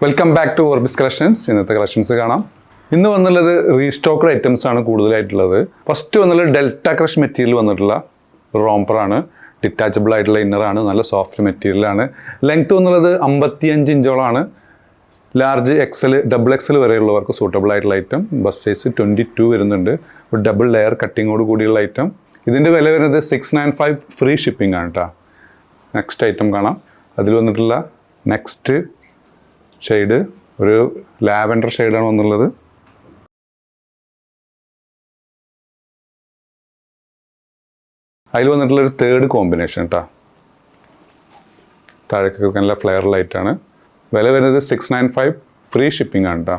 Welcome back to Orbis collections. ഇന്നത്തെ collections കാണാം. ഇന്ന് വന്നുള്ളത് റീസ്റ്റോക്കഡ് ഐറ്റംസ് ആണ് കൂടുതലായിട്ടുള്ളത്. ഫസ്റ്റ് വന്നുള്ളത് ഡെൽറ്റ ക്രഷ് മെറ്റീരിയൽ വന്നിട്ടുള്ള റോംപറാണ്. ഡിറ്റാച്ചബിൾ ആയിട്ടുള്ള ഇന്നറാണ്, നല്ല സോഫ്റ്റ് മെറ്റീരിയലാണ്. ലെങ്ത് വന്നുള്ളത് 55 ഇഞ്ചോളാണ്. ലാർജ് എക്സൽ, ഡബിൾ എക്സൽ വരെയുള്ളവർക്ക് സൂട്ടബിൾ ആയിട്ടുള്ള ഐറ്റം. ബസ് സൈസ് 22 വരുന്നുണ്ട്. ഒരു ഡബിൾ ലെയർ കട്ടിങ്ങോട് കൂടിയുള്ള ഐറ്റം. ഇതിൻ്റെ വില വരുന്നത് 695 ഫ്രീ ഷിപ്പിംഗ് ആണ് കേട്ടോ. നെക്സ്റ്റ് ഐറ്റം കാണാം. അതിൽ വന്നിട്ടുള്ള നെക്സ്റ്റ് ഷെയ്ഡ് ഒരു ലാവൻഡർ ഷെയ്ഡാണ് വന്നുള്ളത്. അതിൽ വന്നിട്ടുള്ള ഒരു തേർഡ് കോമ്പിനേഷൻ കേട്ടോ. താഴേക്ക് നല്ല ഫ്ലെയർ ലൈറ്റാണ്. വില വരുന്നത് 695 ഫ്രീ ഷിപ്പിംഗ് ആണ് കേട്ടോ.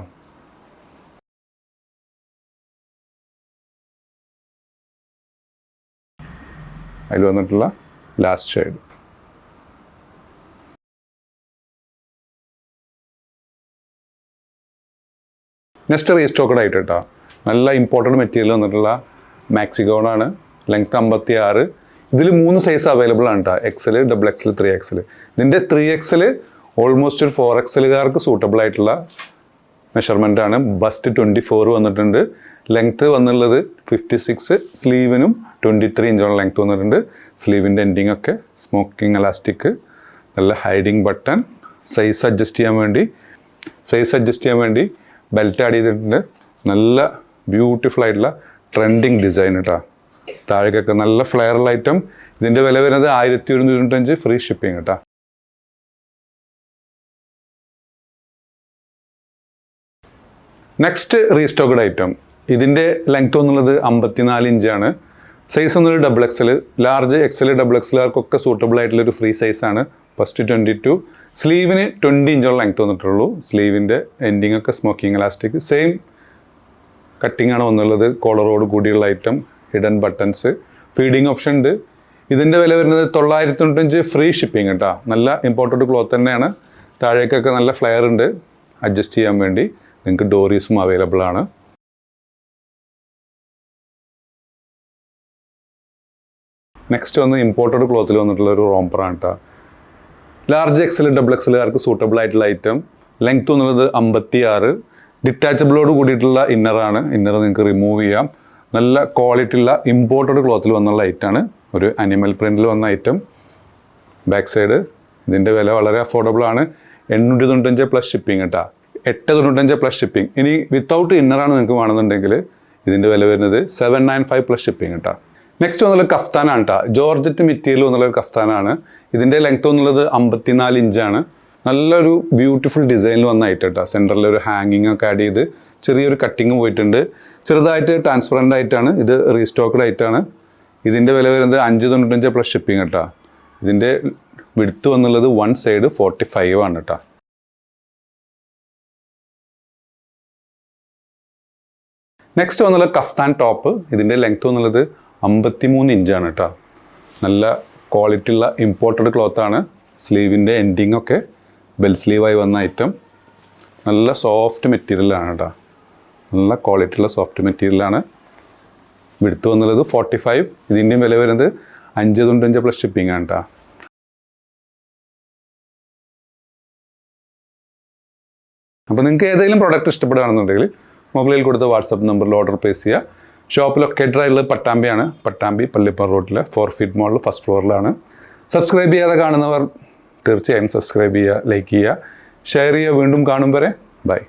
അതിൽ വന്നിട്ടുള്ള ലാസ്റ്റ് ഷെയ്ഡ്. നെക്സ്റ്റ് റീസ്റ്റോക്കഡ് ആയിട്ട് കേട്ടോ. നല്ല ഇമ്പോർട്ടൻറ്റ് മെറ്റീരിയൽ വന്നിട്ടുള്ള മാക്സിഗോണാണ്. ലെങ്ത് 56. ഇതിൽ 3 സൈസ് അവൈലബിൾ ആണ് കേട്ടോ. XL, double XL, 3XL. ഇതിൻ്റെ 3XL ഓൾമോസ്റ്റ് ഒരു 4XLകാർക്ക് സൂട്ടബിൾ ആയിട്ടുള്ള മെഷർമെൻ്റ് ആണ്. ബസ്റ്റ് 24 വന്നിട്ടുണ്ട്. ലെങ്ത്ത് വന്നുള്ളത് 56. സ്ലീവിനും 23 ഇഞ്ചോളം ലെങ്ത്ത് വന്നിട്ടുണ്ട്. സ്ലീവിൻ്റെ എൻഡിങ് ഒക്കെ സ്മോക്കിംഗ് എലാസ്റ്റിക്, നല്ല ഹൈഡിങ് ബട്ടൺ, സൈസ് അഡ്ജസ്റ്റ് ചെയ്യാൻ വേണ്ടി ബെൽറ്റ് ആഡ് ചെയ്തിട്ടുണ്ട്. നല്ല ബ്യൂട്ടിഫുൾ ആയിട്ടുള്ള ട്രെൻഡിങ് ഡിസൈൻ കേട്ടോ. താഴേക്കൊക്കെ നല്ല ഫ്ലെയറൽ ഐറ്റം. ഇതിൻ്റെ വില വരുന്നത് 1195 ഫ്രീ ഷിപ്പിംഗ് കേട്ടോ. Next restocked item. ഇതിൻ്റെ ലെങ്ത് വന്നുള്ളത് 54 ഇഞ്ചാണ്. സൈസ് വന്നത് double XL, large XL, double എക്സലുകാർക്കൊക്കെ സൂട്ടബിൾ ആയിട്ടുള്ളൊരു ഫ്രീ സൈസാണ്. ഫസ്റ്റ് 22. സ്ലീവിന് 20 ഇഞ്ചോളം ലെങ്ത് വന്നിട്ടുള്ളൂ. സ്ലീവിൻ്റെ എൻഡിങ് ഒക്കെ സ്മോക്കിംഗ് എലാസ്റ്റിക്, സെയിം കട്ടിംഗ് ആണ് വന്നുള്ളത്. കോളറോട് കൂടിയുള്ള item, hidden buttons, feeding option ഉണ്ട്. ഇതിൻ്റെ വില വരുന്നത് 995 ഫ്രീ ഷിപ്പിംഗ് കേട്ടോ. നല്ല ഇമ്പോർട്ടൻറ്റ് ക്ലോത്ത് തന്നെയാണ്. താഴേക്കൊക്കെ നല്ല ഫ്ലെയർ ഉണ്ട് അഡ്ജസ്റ്റ് ചെയ്യാൻ വേണ്ടി. നിങ്ങൾക്ക് ഡോറീസും അവൈലബിൾ ആണ്. നെക്സ്റ്റ് വന്ന് ഇമ്പോർട്ടഡ് ക്ലോത്തിൽ വന്നിട്ടുള്ള ഒരു റോംപറാണ് കേട്ടോ. ലാർജ് എക്സൽ, ഡബിൾ എക്സലുകാർക്ക് സൂട്ടബിൾ ആയിട്ടുള്ള ഐറ്റം. ലെങ്ത് വന്നുള്ളത് 56. ഡിറ്റാച്ചബിളോട് കൂടിയിട്ടുള്ള ഇന്നറാണ്. ഇന്നർ നിങ്ങൾക്ക് റിമൂവ് ചെയ്യാം. നല്ല ക്വാളിറ്റി ഉള്ള ഇമ്പോർട്ടഡ് ക്ലോത്തിൽ വന്നുള്ള ഐറ്റമാണ്. ഒരു അനിമൽ പ്രിൻറ്റിൽ വന്ന ഐറ്റം. Back side. ഇതിൻ്റെ വില വളരെ അഫോർഡബിൾ ആണ്. 895 പ്ലസ് ഷിപ്പിംഗ് കേട്ടോ. 895 പ്ലസ് ഷിപ്പിംഗ്. ഇനി വിത്തൗട്ട് ഇന്നറാണ് നിങ്ങൾക്ക് വേണമെന്നുണ്ടെങ്കിൽ ഇതിൻ്റെ വില വരുന്നത് 795 പ്ലസ് ഷിപ്പിംഗ് കേട്ടോ. നെക്സ്റ്റ് വന്നുള്ള കഫ്താനാണ് കേട്ടോ. ജോർജറ്റ് മെറ്റീരിയൽ വന്നുള്ളൊരു കഫ്താനാണ്. ഇതിൻ്റെ ലെങ്ത് വന്നുള്ളത് 54 ഇഞ്ചാണ്. നല്ലൊരു ബ്യൂട്ടിഫുൾ ഡിസൈനിൽ വന്ന ഐറ്റം കേട്ടോ. സെൻറ്ററിൽ ഒരു ഹാങ്ങിങ് ഒക്കെ ആഡ് ചെയ്ത് ചെറിയൊരു കട്ടിങ് പോയിട്ടുണ്ട്. ചെറുതായിട്ട് ട്രാൻസ്പെറൻ്റ് ആയിട്ടാണ്. ഇത് റീസ്റ്റോക്കഡ് ആയിട്ടാണ്. ഇതിൻ്റെ വില വരുന്നത് 595 പ്ലസ് ഷിപ്പിംഗ് കേട്ടോ. ഇതിൻ്റെ വിഡ്ത്ത് വന്നുള്ളത് 1 സൈഡ് 45 ആണ് കേട്ടോ. നെക്സ്റ്റ് വന്നുള്ള കഫ്താൻ ടോപ്പ്. ഇതിൻ്റെ ലെങ്ത് വന്നുള്ളത് 53 ഇഞ്ചാണ് കേട്ടോ. നല്ല ക്വാളിറ്റി ഉള്ള ഇമ്പോർട്ടഡ് ക്ലോത്താണ്. സ്ലീവിൻ്റെ എൻഡിങ് ഒക്കെ ബെൽ സ്ലീവായി വന്ന ഐറ്റം. നല്ല സോഫ്റ്റ് മെറ്റീരിയലാണ് കേട്ടോ. നല്ല ക്വാളിറ്റി ഉള്ള സോഫ്റ്റ് മെറ്റീരിയലാണ്. വിഡ്ത്ത് വന്നുള്ളത് 45. ഇതിൻ്റെയും വില വരുന്നത് 595 പ്ലസ് ഷിപ്പിംഗ് ആണ് കേട്ടോ. അപ്പോൾ നിങ്ങൾക്ക് ഏതെങ്കിലും പ്രോഡക്റ്റ് ഇഷ്ടപ്പെടുകയാണെന്നുണ്ടെങ്കിൽ മുകളിൽ കൊടുത്ത വാട്സപ്പ് നമ്പറിൽ ഓർഡർ പ്ലേസ് ചെയ്യുക. ഷോപ്പ് ലൊക്കേറ്റഡ് ആയിട്ടുള്ളത് പട്ടാമ്പിയാണ്. പട്ടാമ്പി പള്ളിപ്പുറം റോഡിലെ 4 ഫീറ്റ് മോളിൽ ഫസ്റ്റ് ഫ്ലോറിലാണ്. സബ്സ്ക്രൈബ് ചെയ്യാതെ കാണുന്നവർ തീർച്ചയായും സബ്സ്ക്രൈബ് ചെയ്യുക, ലൈക്ക് ചെയ്യുക, ഷെയർ ചെയ്യുക. വീണ്ടും കാണും വരെ ബൈ.